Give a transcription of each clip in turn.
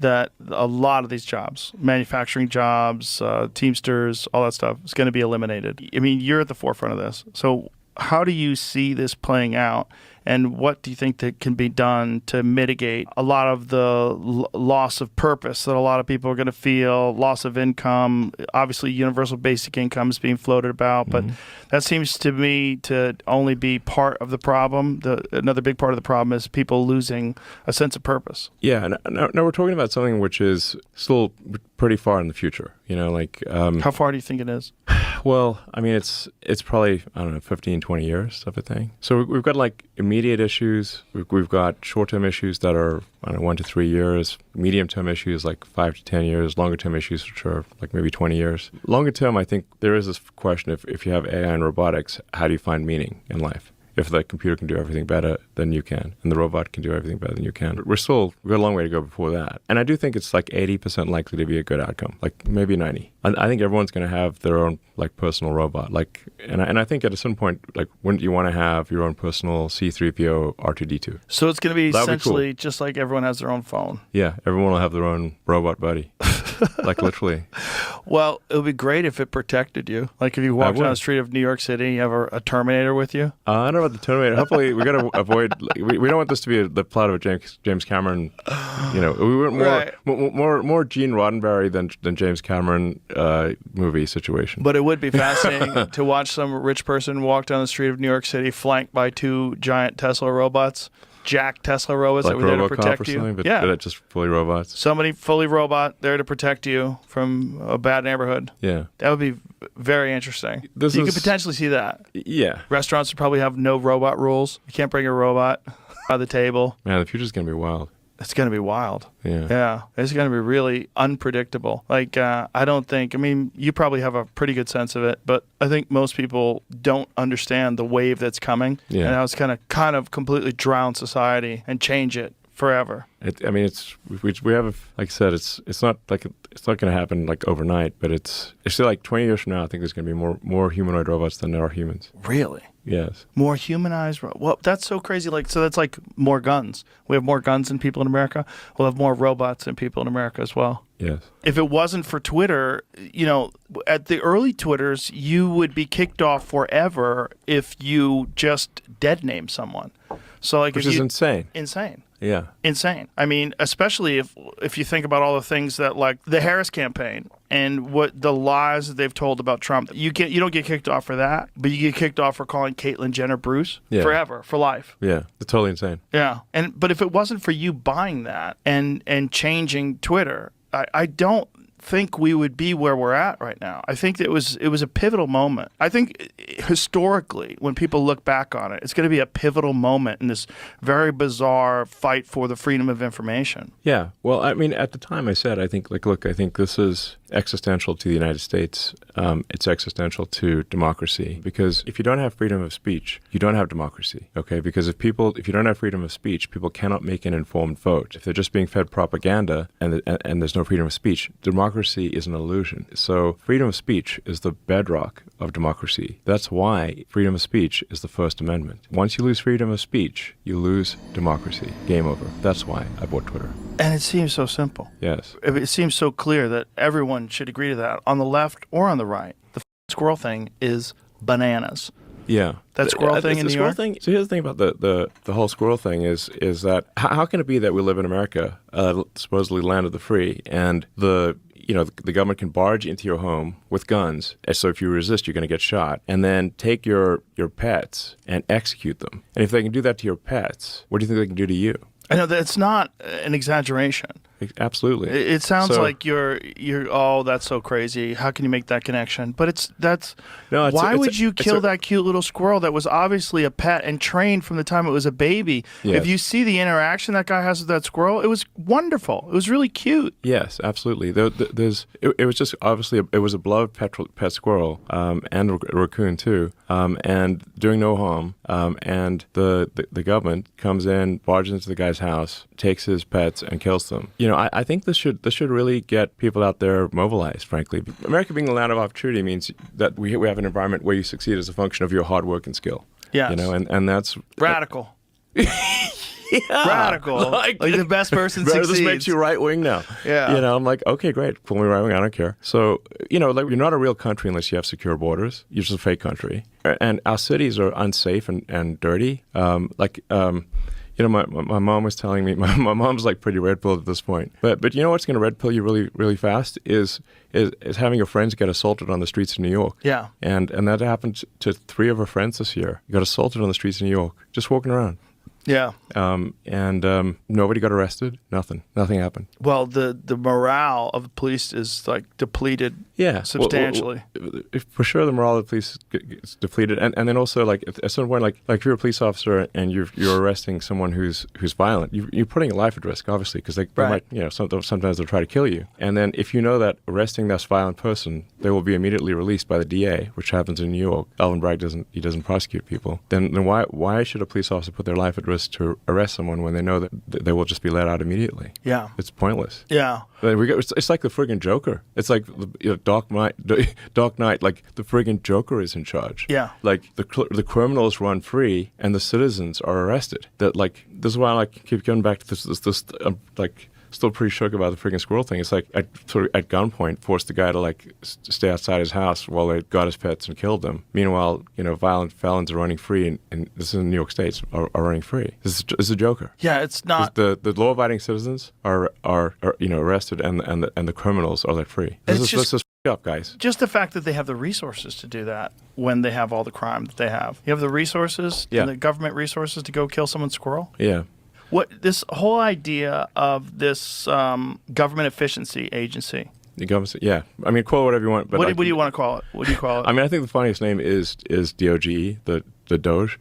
that a lot of these jobs, manufacturing jobs, Teamsters, all that stuff, is going to be eliminated. I mean, you're at the forefront of this. So how do you see this playing out? And what do you think that can be done to mitigate a lot of the loss of purpose that a lot of people are going to feel, loss of income? Obviously, universal basic income is being floated about, but that seems to me to only be part of the problem. Another big part of the problem is people losing a sense of purpose. Yeah, no, we're talking about something which is still pretty far in the future. How far do you think it is? Well, I mean, it's probably, I don't know, 15, 20 years type of thing. So we've got like immediate issues. We've got short-term issues that are, I don't know, 1 to 3 years. Medium-term issues like 5 to 10 years. Longer-term issues which are like maybe 20 years. Longer-term, I think there is this question if you have AI and robotics, how do you find meaning in life? If the computer can do everything better than you can, and the robot can do everything better than you can. We've got a long way to go before that. And I do think it's like 80% likely to be a good outcome, like maybe 90. And I think everyone's going to have their own like personal robot. And I think at a certain point, like, wouldn't you want to have your own personal C-3PO R2-D2? So it's going to be essentially just like everyone has their own phone. Yeah, everyone will have their own robot buddy. Like literally. Well, it would be great if it protected you. Like if you walk down the street of New York City, you have a Terminator with you. I don't know about the Terminator. Hopefully, we got to avoid. We don't want this to be the plot of a James Cameron. We want more Gene Roddenberry than James Cameron movie situation. But it would be fascinating to watch some rich person walk down the street of New York City, flanked by 2 giant Tesla robots. Jack Tesla robots like that were there to RoboCop protect or you. But just fully robots. Somebody fully robot there to protect you from a bad neighborhood. Yeah. That would be very interesting. You could potentially see that. Yeah. Restaurants would probably have no robot rules. You can't bring a robot by the table. Man, the future's going to be wild. It's going to be wild. Yeah. It's going to be really unpredictable. Like, you probably have a pretty good sense of it, but I think most people don't understand the wave that's coming. Yeah. And how it's going to kind of completely drown society and change it forever. We have, like I said, it's not going to happen like overnight, but it's still like 20 years from now, I think there's going to be more humanoid robots than there are humans. Really? Yes. More humanized? Well, that's so crazy. So that's like more guns. We have more guns than people in America. We'll have more robots than people in America as well. Yes. If it wasn't for Twitter, at the early Twitters, you would be kicked off forever if you just dead name someone. So which is insane. Insane. Yeah. Insane. I mean, especially if you think about all the things that, like the Harris campaign and what the lies that they've told about Trump. You don't get kicked off for that, but you get kicked off for calling Caitlyn Jenner Bruce forever, for life. Yeah. It's totally insane. Yeah. But if it wasn't for you buying that and changing Twitter, I don't think we would be where we're at right now. I think it was a pivotal moment. I think historically, when people look back on it, it's going to be a pivotal moment in this very bizarre fight for the freedom of information. Yeah. Well, I mean, at the time I said, I think this is existential to the United States. It's existential to democracy, because if you don't have freedom of speech, you don't have democracy. Okay? Because if you don't have freedom of speech, people cannot make an informed vote. If they're just being fed propaganda and there's no freedom of speech, democracy is an illusion. So freedom of speech is the bedrock of democracy. That's why freedom of speech is the First Amendment. Once you lose freedom of speech, you lose democracy. Game over. That's why I bought Twitter. And it seems so simple. Yes. It seems so clear that everyone should agree to that, on the left or on the right. The squirrel thing is bananas. Yeah. That squirrel thing in New York? So here's the thing about the whole squirrel thing is that how can it be that we live in America, supposedly land of the free, and the government can barge into your home with guns, and so if you resist, you're going to get shot, and then take your pets and execute them. And if they can do that to your pets, what do you think they can do to you? I know that's not an exaggeration. Absolutely. It sounds like you're oh, that's so crazy. How can you make that connection? But why would you kill that cute little squirrel that was obviously a pet and trained from the time it was a baby? Yes. If you see the interaction that guy has with that squirrel, it was wonderful. It was really cute. Yes, absolutely. It was just obviously it was a beloved pet squirrel, and a raccoon too, and doing no harm. And the government comes in, barges into the guy's house, takes his pets, and kills them. I think this should really get people out there mobilized, frankly. America being the land of opportunity means that we have an environment where you succeed as a function of your hard work and skill. Yes. And that's radical. Radical. Like the best person succeeds. This makes you right wing now. Yeah. You know, I'm like, okay, great. Pull me right wing. I don't care. So, you know, like you're not a real country unless you have secure borders. You're just a fake country. And our cities are unsafe and dirty. You know, my mom was telling me, my mom's like pretty red pilled at this point. But you know what's going to red pill you really, really fast is having your friends get assaulted on the streets of New York. Yeah. And that happened to 3 of her friends this year. Got assaulted on the streets of New York, just walking around. Yeah. Nobody got arrested. Nothing happened. Well, the morale of the police is like depleted substantially. For sure, the morale of the police gets depleted. And then also, like, at some point, like if you're a police officer and you're arresting someone who's violent, you're putting your life at risk, obviously, because they might, you know, sometimes they'll try to kill you. And then if you know that arresting this violent person, they will be immediately released by the DA, which happens in New York. Alvin Bragg doesn't prosecute people. Then why should a police officer put their life at risk to arrest someone when they know that they will just be let out immediately? Yeah. It's pointless. Yeah. It's like the friggin' Joker. It's like Dark Knight. Like the friggin' Joker is in charge. Yeah. Like the criminals run free and the citizens are arrested. That like this is why I like keep going back to this like. Still pretty shook about the freaking squirrel thing. It's like sort of at gunpoint forced the guy to like stay outside his house while they got his pets and killed them. Meanwhile, you know, violent felons are running free, and this is in New York State, are running free. This is a Joker. Yeah, it's not. The law-abiding citizens are you know, arrested, and the criminals are let free. This is up, guys. Just the fact that they have the resources to do that when they have all the crime that they have. You have the resources, the government resources to go kill someone's squirrel. Yeah. What this whole idea of this government efficiency agency? The government, yeah. I mean, call it whatever you want. But what do you want to call it? What do you call it? I mean, I think the funniest name is DOGE, the Doge.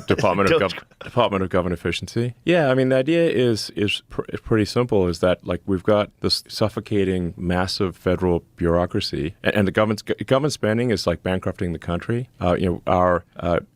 Department of Government Efficiency. Yeah, I mean the idea is pretty simple. Is that like we've got this suffocating, massive federal bureaucracy, and the government spending is like bankrupting the country. You know, our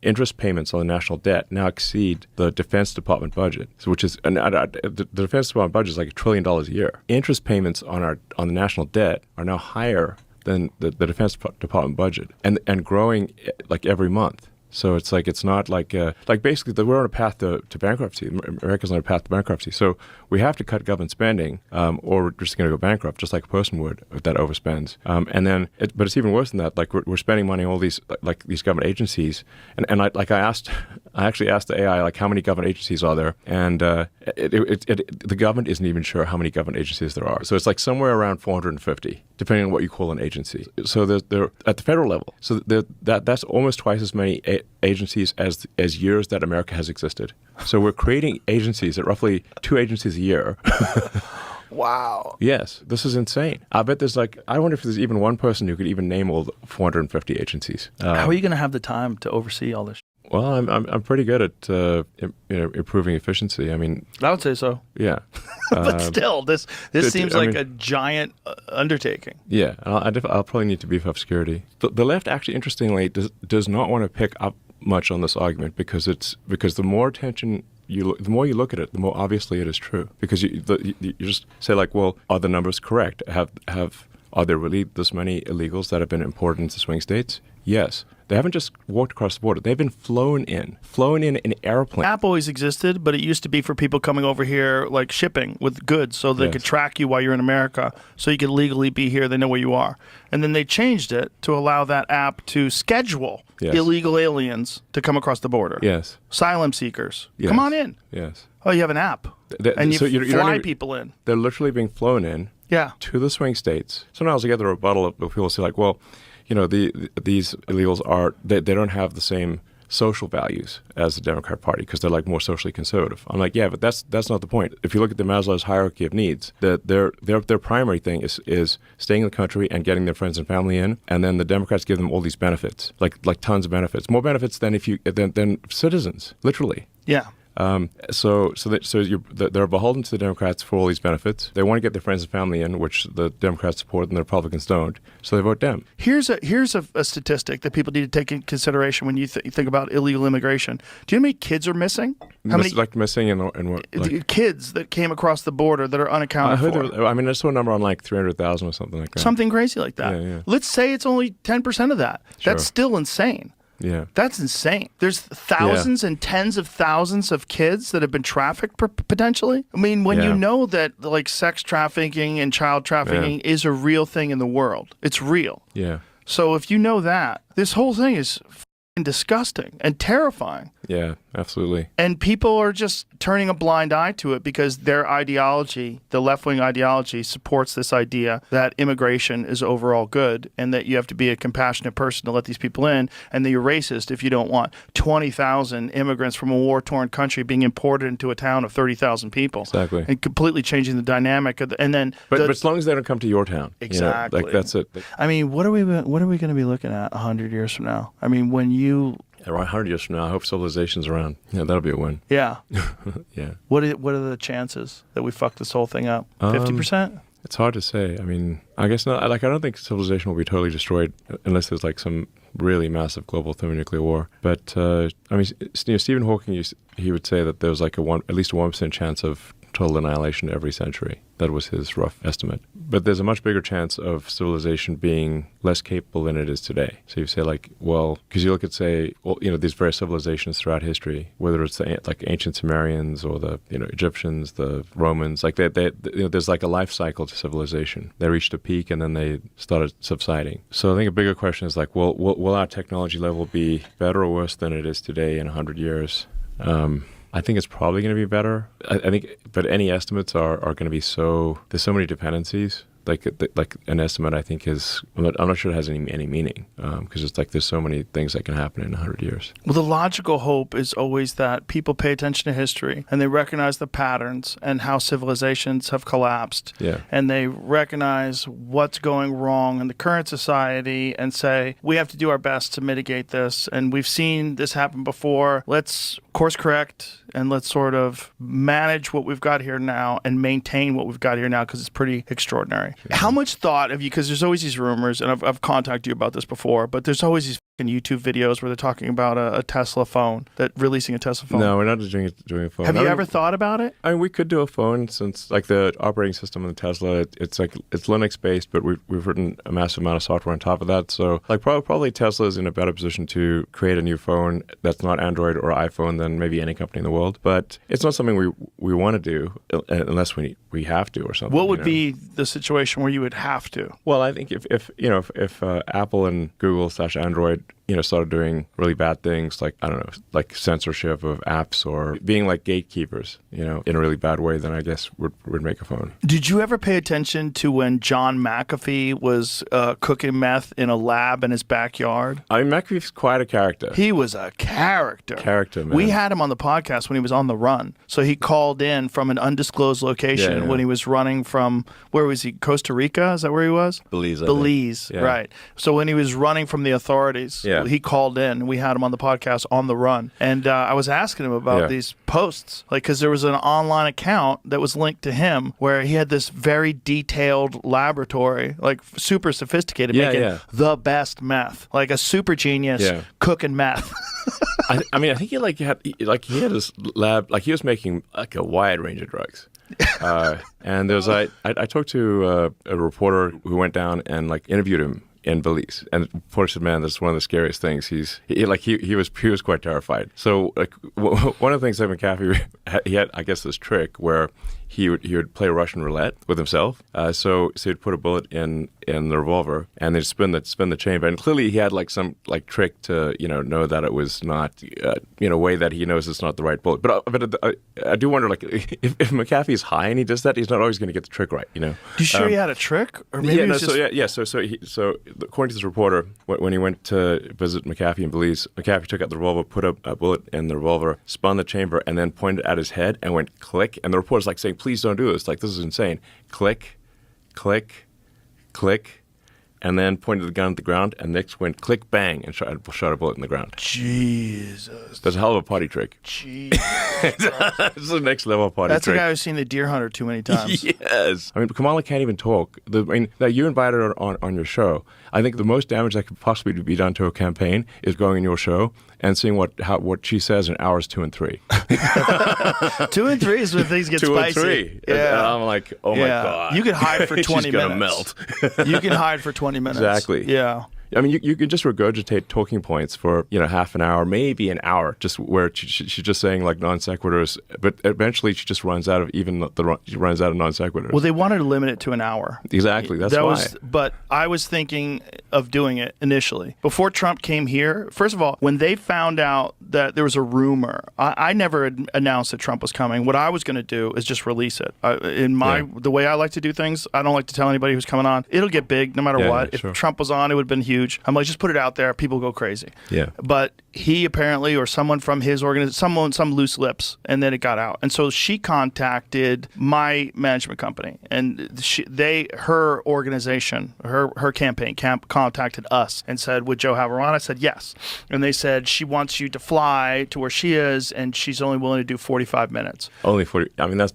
interest payments on the national debt now exceed the Defense Department budget, which is the Defense Department budget is like $1 trillion a year. Interest payments on the national debt are now higher than the Defense Department budget, and growing like every month. So it's like it's not like basically we're on a path to bankruptcy. America's on a path to bankruptcy. So we have to cut government spending, or we're just going to go bankrupt, just like a person would that overspends. But it's even worse than that. Like we're spending money on all these these government agencies, and I actually asked the AI like how many government agencies are there, and the government isn't even sure how many government agencies there are. So it's like somewhere around 450, depending on what you call an agency. So they're at the federal level. So that's almost twice as many agencies as years that America has existed. So we're creating agencies at roughly 2 agencies a year. Wow. Yes, this is insane. I bet I wonder if there's even one person who could even name all the 450 agencies. How are you going to have the time to oversee all this? Well, I'm pretty good at improving efficiency. I mean, I would say so. Yeah, but still, this seems like a giant undertaking. Yeah, I'll probably need to beef up security. The left actually, interestingly, does not want to pick up much on this argument because the more attention the more you look at it, the more obviously it is true. Because you just say like, well, are the numbers correct? Are there really this many illegals that have been imported into swing states? Yes. They haven't just walked across the border. They've been flown in airplanes. App always existed, but it used to be for people coming over here, like shipping with goods, so they could track you while you're in America, so you could legally be here. They know where you are. And then they changed it to allow that app to schedule illegal aliens to come across the border. Yes. Asylum seekers. Yes. Come on in. Yes. Oh, you have an app. And you fly people in. They're literally being flown in to the swing states. Sometimes I get the rebuttal of people say like, well, you know, these illegals they don't have the same social values as the Democrat Party because they're like more socially conservative. I'm like, yeah, but that's not the point. If you look at the Maslow's hierarchy of needs, their primary thing is staying in the country and getting their friends and family in, and then the Democrats give them all these benefits, like tons of benefits, more benefits than than citizens, literally. Yeah. They're beholden to the Democrats for all these benefits. They want to get their friends and family in, which the Democrats support and the Republicans don't. So they vote Dem. Here's a statistic that people need to take into consideration when you think about illegal immigration. Do you know how many kids are missing? Missing in what? Kids that came across the border that are unaccounted for. I saw a number on like 300,000 or something like that. Something crazy like that. Yeah. Let's say it's only 10% of that. Sure. That's still insane. Yeah. That's insane. There's thousands and tens of thousands of kids that have been trafficked potentially. I mean, when you know that like sex trafficking and child trafficking is a real thing in the world, it's real. Yeah. So if you know that, this whole thing is disgusting and terrifying. Yeah, absolutely. And people are just turning a blind eye to it because their ideology, the left-wing ideology, supports this idea that immigration is overall good and that you have to be a compassionate person to let these people in, and that you're racist if you don't want 20,000 immigrants from a war-torn country being imported into a town of 30,000 people. Exactly. And completely changing the dynamic of and then but as long as they don't come to your town. Exactly. You know, like that's it. I mean, what are we going to be looking at 100 years from now? I mean, when you around 100 years from now, I hope civilization's around. Yeah, that'll be a win. Yeah. Yeah. What are the chances that we fuck this whole thing up? 50%? It's hard to say. I mean, I guess not. Like, I don't think civilization will be totally destroyed unless there's like some really massive global thermonuclear war. But I mean, Stephen Hawking, he would say that there was like at least a 1% chance of total annihilation every century. That was his rough estimate. But there's a much bigger chance of civilization being less capable than it is today. So you say like, well, because you look at, say, well, you know, these various civilizations throughout history, whether it's like ancient Sumerians or the, you know, Egyptians, the Romans, like they you know, there's like a life cycle to civilization. They reached a peak and then they started subsiding. So I think a bigger question is like, well, will our technology level be better or worse than it is today in 100 years? I think it's probably going to be better. I think, but any estimates are going to be there's so many dependencies. Like an estimate, I think I'm not sure it has any meaning because it's like there's so many things that can happen in 100 years. Well, the logical hope is always that people pay attention to history and they recognize the patterns and how civilizations have collapsed. Yeah. And they recognize what's going wrong in the current society and say, we have to do our best to mitigate this. And we've seen this happen before. Let's course correct and let's sort of manage what we've got here now and maintain what we've got here now because it's pretty extraordinary. Yeah. How much thought have you, because there's always these rumors, and I've contacted you about this before, but there's always these YouTube videos where they're talking about a Tesla phone, releasing a Tesla phone. No, we're not doing a phone. Have you ever thought about it? I mean, we could do a phone since like the operating system in the Tesla, it's Linux based, but we've written a massive amount of software on top of that. So like probably Tesla is in a better position to create a new phone that's not Android or iPhone than maybe any company in the world. But it's not something we want to do unless we have to or something. What would be the situation where you would have to? Well, I think if Apple and Google / Android started doing really bad things like, I don't know, like censorship of apps or being like gatekeepers, in a really bad way, then I guess we'd make a phone. Did you ever pay attention to when John McAfee was cooking meth in a lab in his backyard? I mean, McAfee's quite a character. He was a character. Character, man. We had him on the podcast when he was on the run. So he called in from an undisclosed location when he was running from, where was he, Costa Rica? Is that where he was? Belize, right. So when he was running from the authorities, he called in and we had him on the podcast on the run. And I was asking him about these posts, like, because there was an online account that was linked to him where he had this very detailed laboratory, like super sophisticated, making the best meth, like a super genius cooking meth. I mean, I think he had this lab, like he was making like a wide range of drugs. And there's I talked to a reporter who went down and like interviewed him in Belize, and reporter said, "Man, that's one of the scariest things." He was quite terrified. So like one of the things that McAfee he had, I guess, this trick where he would play Russian roulette with himself. So he'd put a bullet in the revolver and they'd spin the chamber. And clearly he had like some like trick to know that it was not way that he knows it's not the right bullet. But I do wonder, like, if McAfee's high and he does that, he's not always going to get the trick right. You sure he had a trick? Or maybe So according to this reporter, when he went to visit McAfee in Belize, McAfee took out the revolver, put a bullet in the revolver, spun the chamber, and then pointed at his head and went click. And the reporter's like saying, "Please don't do this. Like, this is insane." Click, click, click, and then pointed the gun at the ground, and next went click, bang, and shot a bullet in the ground. Jesus. That's a hell of a party trick. Jesus. This is the next level of party trick. That's a guy who's seen The Deer Hunter too many times. Yes. I mean, Kamala can't even talk. That you invited her on your show. I think the most damage that could possibly be done to a campaign is going on your show and seeing what she says in hours 2 and 3. 2 and 3 is when things get 2 spicy. And 3. Yeah. And I'm like, oh my God. You can hide for 20 She's minutes. She's going to melt. You can hide for 20 minutes. Exactly. Yeah. I mean, you can just regurgitate talking points for half an hour, maybe an hour, just where she's just saying like non sequiturs, but eventually she just runs out of non sequiturs. Well, they wanted to limit it to an hour. Exactly, that's why. But I was thinking of doing it initially before Trump came here. First of all, when they found out that there was a rumor, I never announced that Trump was coming. What I was going to do is just release it. The way I like to do things, I don't like to tell anybody who's coming on. It'll get big no matter what. If Trump was on, it would have been huge. I'm like, just put it out there. People go crazy. Yeah. But he apparently, or someone from his organization, some loose lips, and then it got out. And so she contacted my management company, and her organization, her campaign contacted us and said, would Joe have her on? I said, yes. And they said, she wants you to fly to where she is, and she's only willing to do 45 minutes. Only 40. I mean, that's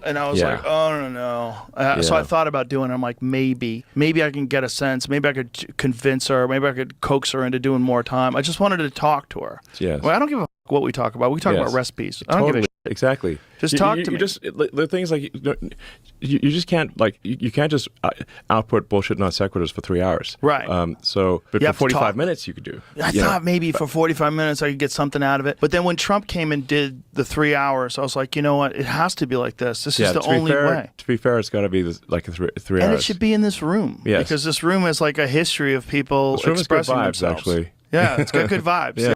and I was like, oh, no. So I thought about doing it. I'm like, maybe I can get a sense. Maybe I could convince her. Maybe I could coax her into doing more time. I just wanted to talk to her. Yes. Well, I don't give a what we talk about. We talk about recipes. I don't give a shit. Exactly. Just talk to me. The things like you just can't you can't just output bullshit non sequiturs for 3 hours. Right. But for 45 minutes you could do. I thought maybe for 45 minutes I could get something out of it. But then when Trump came and did the 3 hours, I was like, you know what? It has to be like this. This is the only way. To be fair, it's got to be like a three hours. And it should be in this room. Yes. Because this room is like a history of people expressing themselves. Actually. Yeah, it's got good vibes. Yeah.